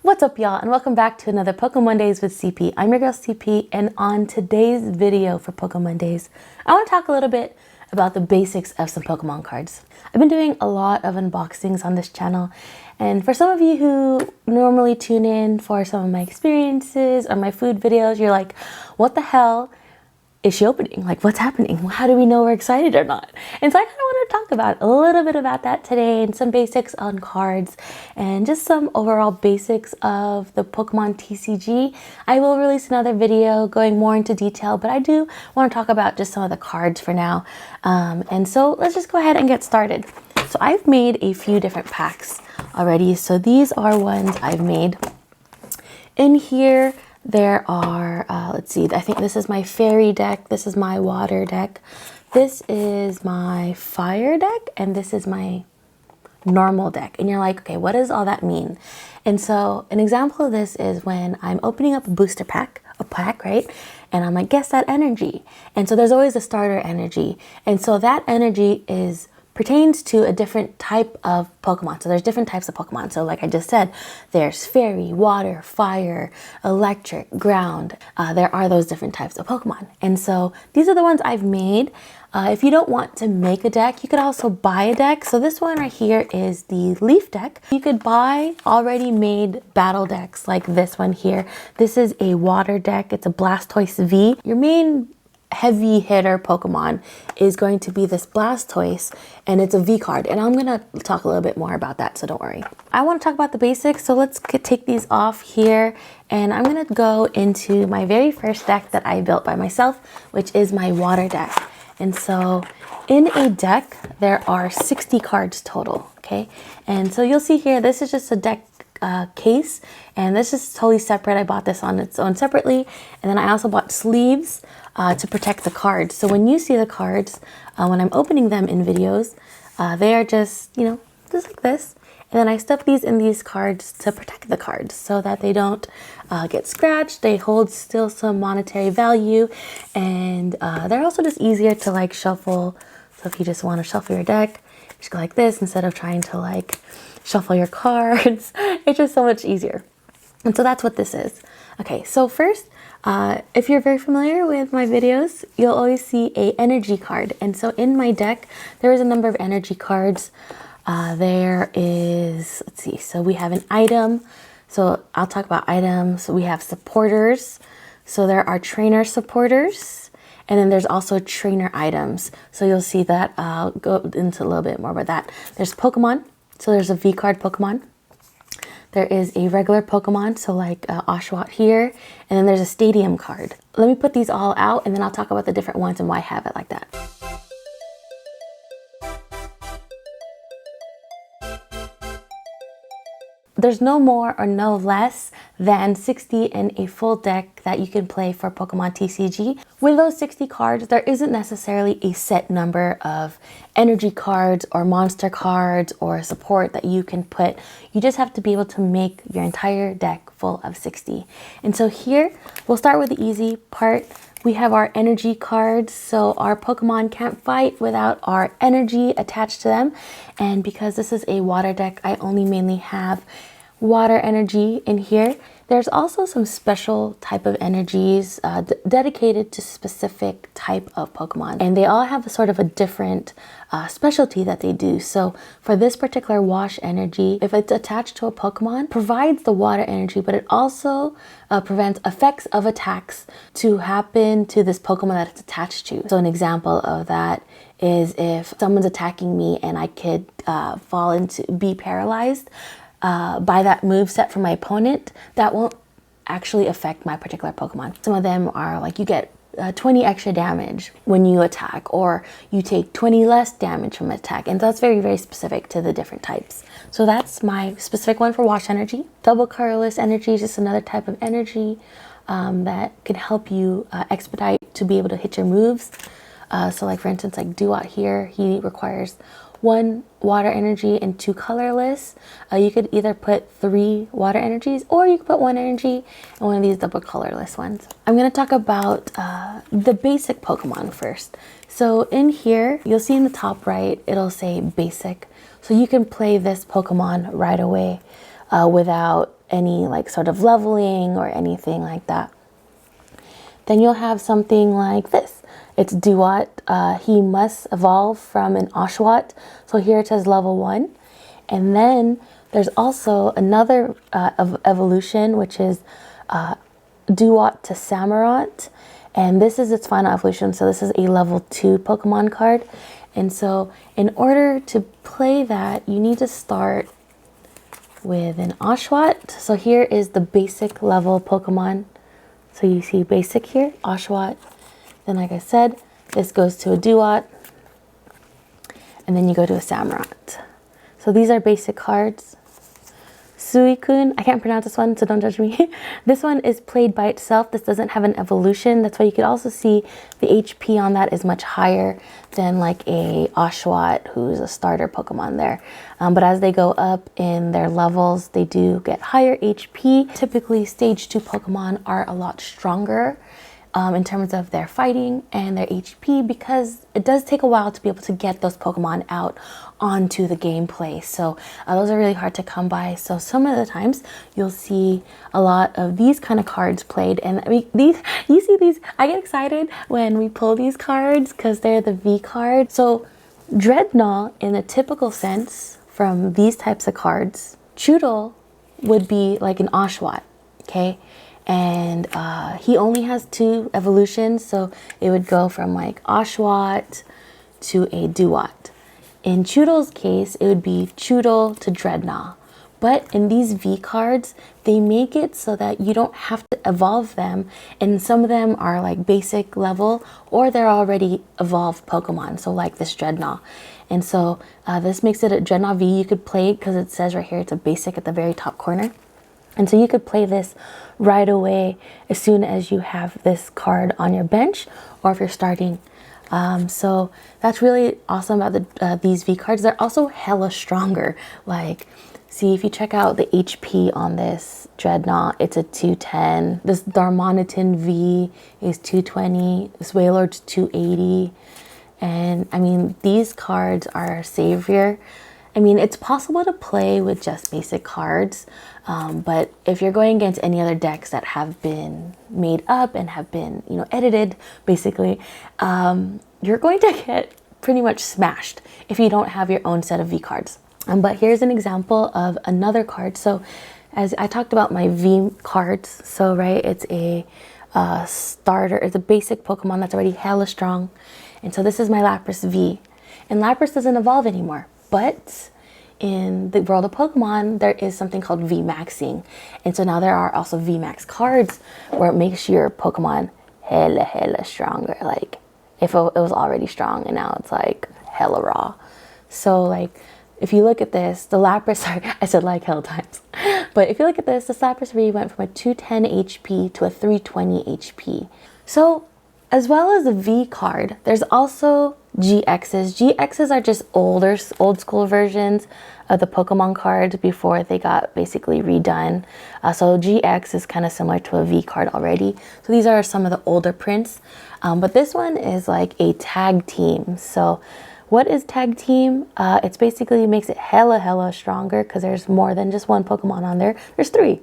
What's up, y'all, and welcome back to another Pokemon Days with CP. I'm your girl CP, and on today's video for Pokemon Days, I want to talk a little bit about the basics of some Pokemon cards. I've been doing a lot of unboxings on this channel, and for some of you who normally tune in for some of my experiences or my food videos, you're like, what the hell is she opening? Like, what's happening? How do we know we're excited or not? And so I kind of want to talk about a little bit about that today, and some basics on cards and just some overall basics of the Pokemon TCG. I will release another video going more into detail, but I do want to talk about just some of the cards for now. And so let's just go ahead and get started. So I've made a few different packs already. So these are ones I've made. In here, there are, let's see, I think this is my fairy deck, this is my water deck, this is my fire deck, and this is my normal deck. And you're like, okay, what does all that mean? And so an example of this is when I'm opening up a booster pack, right? And I'm like, guess that energy. And so there's always a starter energy. And so that energy pertains to a different type of Pokemon. So there's different types of Pokemon. So like I just said, there's fairy, water, fire, electric, ground. There are those different types of Pokemon. And so these are the ones I've made. If you don't want to make a deck, you could also buy a deck. So this one right here is the Leaf deck. You could buy already made battle decks like this one here. This is a water deck. It's a Blastoise V. Your main heavy hitter Pokemon is going to be this Blastoise, and it's a V card, and I'm gonna talk a little bit more about that, so don't worry. I want to talk about the basics, so let's take these off here, and I'm gonna go into my very first deck that I built by myself, which is my water deck. And so in a deck there are 60 cards total, okay? And so you'll see here, this is just a deck case, and this is totally separate. I bought this on its own separately, and then I also bought sleeves to protect the cards. So when you see the cards, when I'm opening them in videos, they are just, just like this. And then I stuff these in these cards to protect the cards so that they don't get scratched. They hold still some monetary value, and they're also just easier to like shuffle. So if you just want to shuffle your deck, just go like this instead of trying to like shuffle your cards. It's just so much easier. And so that's what this is. Okay, so first, if you're very familiar with my videos, you'll always see a energy card. And so in my deck, there is a number of energy cards. There is, let's see, so we have an item. So I'll talk about items. So we have supporters. So there are trainer supporters. And then there's also trainer items. So you'll see that. I'll go into a little bit more about that. There's Pokemon. So there's a V card Pokemon. There is a regular Pokemon, so like Oshawott here, and then there's a stadium card. Let me put these all out, and then I'll talk about the different ones and why I have it like that. There's no more or no less than 60 in a full deck that you can play for Pokemon TCG. With those 60 cards, there isn't necessarily a set number of energy cards or monster cards or support that you can put. You just have to be able to make your entire deck full of 60. And so here, we'll start with the easy part. We have our energy cards, so our Pokemon can't fight without our energy attached to them. And because this is a water deck, I only mainly have water energy in here. There's also some special type of energies dedicated to specific type of Pokemon, and they all have a sort of a different specialty that they do. So for this particular wash energy, if it's attached to a Pokemon, provides the water energy, but it also prevents effects of attacks to happen to this Pokemon that it's attached to. So an example of that is if someone's attacking me and I could be paralyzed by that move set from my opponent, that won't actually affect my particular Pokemon. Some of them are like you get 20 extra damage when you attack, or you take 20 less damage from an attack, and that's very, very specific to the different types. So that's my specific one for wash energy. Double colorless energy is just another type of energy that can help you expedite to be able to hit your moves. So like for instance, like Duat here, he requires 1 water energy and 2 colorless. You could either put 3 water energies, or you could put 1 energy and one of these double colorless ones. I'm going to talk about the basic Pokemon first. So in here, you'll see in the top right, it'll say basic. So you can play this Pokemon right away. without any like sort of leveling or anything like that. Then you'll have something like this. It's Duat. He must evolve from an Oshawott. So here it says level 1. And then there's also another evolution, which is Duat to Samurott. And this is its final evolution. So this is a level 2 Pokemon card. And so in order to play that, you need to start with an Oshawott. So here is the basic level Pokemon. So you see basic here, Oshawott. Then like I said, this goes to a Duat. And then you go to a Samurott. So these are basic cards. Suicune, I can't pronounce this one, so don't judge me. This one is played by itself. This doesn't have an evolution. That's why you could also see the HP on that is much higher than like a Oshawott, who's a starter Pokemon there. But as they go up in their levels, they do get higher HP. Typically, stage 2 Pokemon are a lot stronger in terms of their fighting and their HP, because it does take a while to be able to get those Pokemon out onto the gameplay. So those are really hard to come by. So some of the times you'll see a lot of these kind of cards played, and you see these, I get excited when we pull these cards because they're the V card. So Dreadnought, in a typical sense from these types of cards, Choodle would be like an Oshawott, okay? And he only has 2 evolutions, so it would go from like Oshawott to a Duat. In Choodle's case, it would be Choodle to Dreadnought. But in these V cards, they make it so that you don't have to evolve them. And some of them are like basic level, or they're already evolved Pokemon. So like this Dreadnought. And so this makes it a Dreadnought V. You could play it because it says right here, it's a basic at the very top corner. And so you could play this right away as soon as you have this card on your bench, or if you're starting. So that's really awesome about these V cards. They're also hella stronger. Like, see, if you check out the HP on this Dreadnought, it's a 210. This Darmanitan V is 220. This Wailord's 280. And I mean, these cards are a savior. I mean, it's possible to play with just basic cards, but if you're going against any other decks that have been made up and have been, you know, edited, basically, you're going to get pretty much smashed if you don't have your own set of V cards. But here's an example of another card. So as I talked about my V cards, so right, it's a starter, it's a basic Pokemon that's already hella strong. And so this is my Lapras V. And Lapras doesn't evolve anymore. But in the world of Pokemon, there is something called VMAXing. And so now there are also VMAX cards where it makes your Pokemon hella stronger. Like if it was already strong and now it's like hella raw. So like if you look at this, the Lapras, sorry, I said like hell times. But if you look at this, the Lapras V went from a 210 HP to a 320 HP. So as well as the V card, there's also GXs. GXs are just old school versions of the Pokemon cards before they got basically redone. So GX is kind of similar to a V card already. So these are some of the older prints. But this one is like a tag team. So what is tag team? It's basically makes it hella stronger because there's more than just one Pokemon on there. There's 3.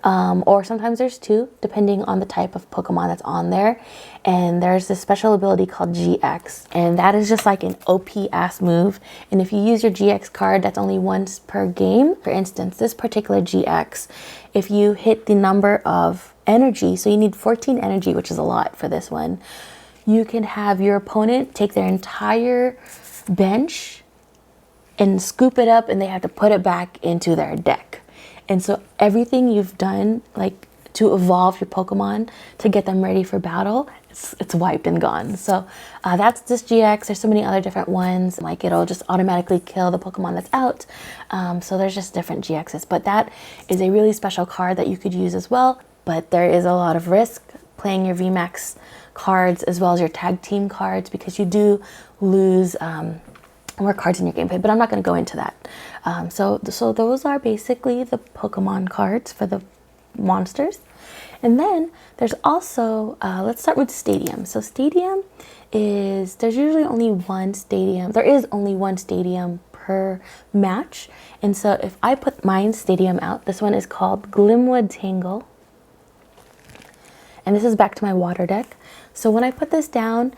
Or sometimes there's 2, depending on the type of Pokemon that's on there. And there's this special ability called GX, and that is just like an OP ass move. And if you use your GX card, that's only once per game. For instance, this particular GX, if you hit the number of energy, so you need 14 energy, which is a lot for this one, you can have your opponent take their entire bench and scoop it up, and they have to put it back into their deck. And so everything you've done, like to evolve your Pokemon to get them ready for battle, it's wiped and gone. So that's this GX. There's so many other different ones. Like it'll just automatically kill the Pokemon that's out. So there's just different GXs. But that is a really special card that you could use as well. But there is a lot of risk playing your VMAX cards as well as your tag team cards, because you do lose more cards in your gameplay, but I'm not going to go into that. So those are basically the Pokemon cards for the monsters. And then there's also, let's start with Stadium. So Stadium is, there's usually only one stadium. There is only one stadium per match. And so if I put mine Stadium out, this one is called Glimwood Tangle. And this is back to my water deck. So when I put this down,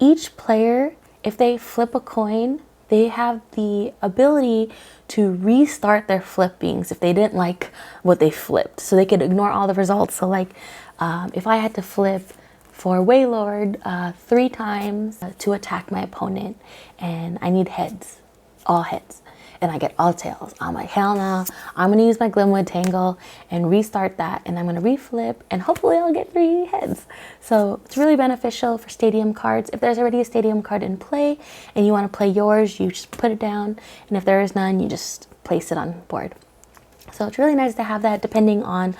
each player, if they flip a coin, they have the ability to restart their flippings if they didn't like what they flipped. So they could ignore all the results. So like if I had to flip for Wailord 3 times to attack my opponent and I need heads, all heads, and I get all tails, I'm like, hell no, I'm gonna use my Glimwood Tangle and restart that, and I'm gonna reflip and hopefully I'll get 3 heads. So it's really beneficial for stadium cards. If there's already a stadium card in play and you want to play yours, you just put it down, and if there is none, you just place it on board. So it's really nice to have that depending on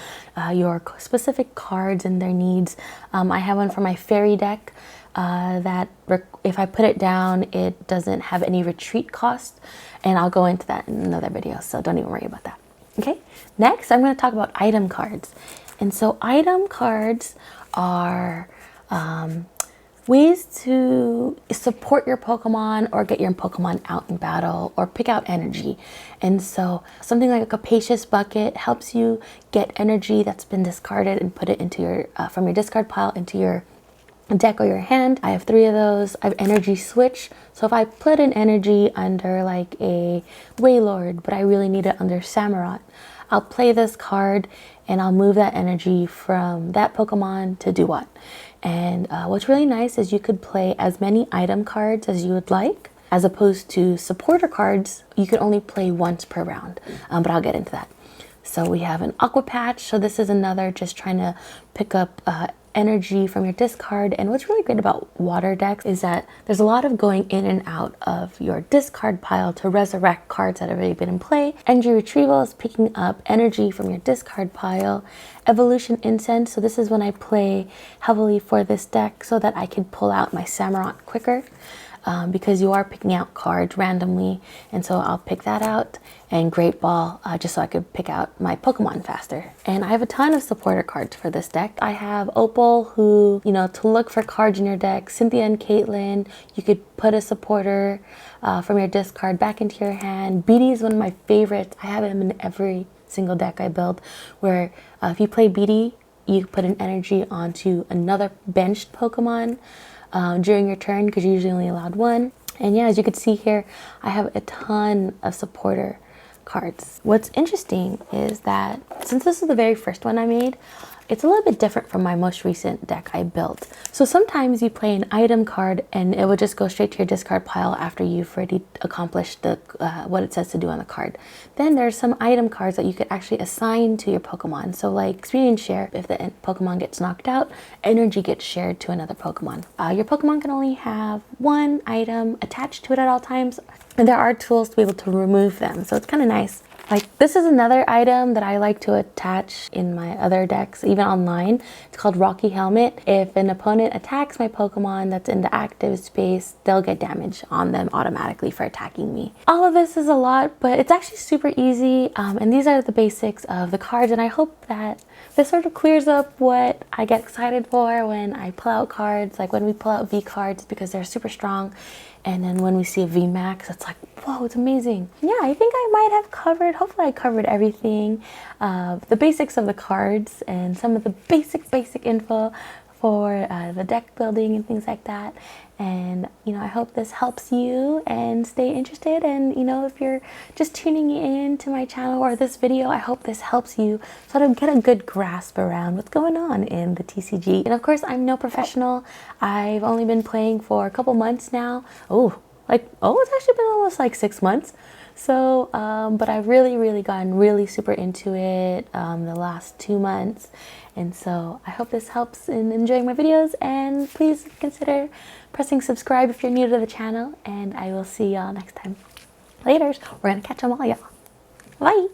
your specific cards and their needs. I have one for my fairy deck that if I put it down, it doesn't have any retreat cost, and I'll go into that in another video, so don't even worry about that. Okay, next I'm going to talk about item cards. And so item cards are ways to support your Pokemon or get your Pokemon out in battle or pick out energy. And so something like a Capacious Bucket helps you get energy that's been discarded and put it into your from your discard pile into your deck or your hand. I have 3 of those. I have Energy Switch. So if I put an energy under like a Wailord, but I really need it under Samurott, I'll play this card and I'll move that energy from that Pokemon to do what. And what's really nice is you could play as many item cards as you would like, as opposed to supporter cards, you could only play once per round, but I'll get into that. So we have an Aqua Patch. So this is another just trying to pick up energy from your discard. And what's really great about water decks is that there's a lot of going in and out of your discard pile to resurrect cards that have already been in play. Energy Retrieval is picking up energy from your discard pile. Evolution Incense, so this is when I play heavily for this deck so that I can pull out my Samurott quicker. Because you are picking out cards randomly, and so I'll pick that out, and Great Ball just so I could pick out my Pokemon faster. And I have a ton of supporter cards for this deck. I have Opal, who, you know, to look for cards in your deck, Cynthia and Caitlin, you could put a supporter from your discard back into your hand. Beatty is one of my favorites. I have him in every single deck I build, where if you play Beatty, you put an energy onto another benched Pokemon during your turn, because you're usually only allowed 1. And yeah, as you can see here, I have a ton of supporter cards. What's interesting is that since this is the very first one I made, it's a little bit different from my most recent deck I built. So sometimes you play an item card and it will just go straight to your discard pile after you've already accomplished the what it says to do on the card. Then there's some item cards that you could actually assign to your Pokemon. So like Experience Share, if the Pokemon gets knocked out, energy gets shared to another Pokemon. Your Pokemon can only have 1 item attached to it at all times, and there are tools to be able to remove them. So it's kind of nice. Like, this is another item that I like to attach in my other decks, even online. It's called Rocky Helmet. If an opponent attacks my Pokemon that's in the active space, they'll get damage on them automatically for attacking me. All of this is a lot, but it's actually super easy. And these are the basics of the cards. And I hope that this sort of clears up what I get excited for when I pull out cards, like when we pull out V cards, because they're super strong. And then when we see a VMAX, it's like, whoa, it's amazing. Yeah, I think I might have covered, hopefully I covered everything. The basics of the cards and some of the basic info for the deck building and things like that. And, you know, I hope this helps you and stay interested. And, you know, if you're just tuning in to my channel or this video, I hope this helps you sort of get a good grasp around what's going on in the TCG. And of course, I'm no professional. I've only been playing for a couple months now. It's actually been almost like 6 months. So, but I've really gotten really super into it the last 2 months. And so I hope this helps in enjoying my videos, and please consider pressing subscribe if you're new to the channel, and I will see y'all next time. Laters. We're gonna catch them all, y'all. Bye.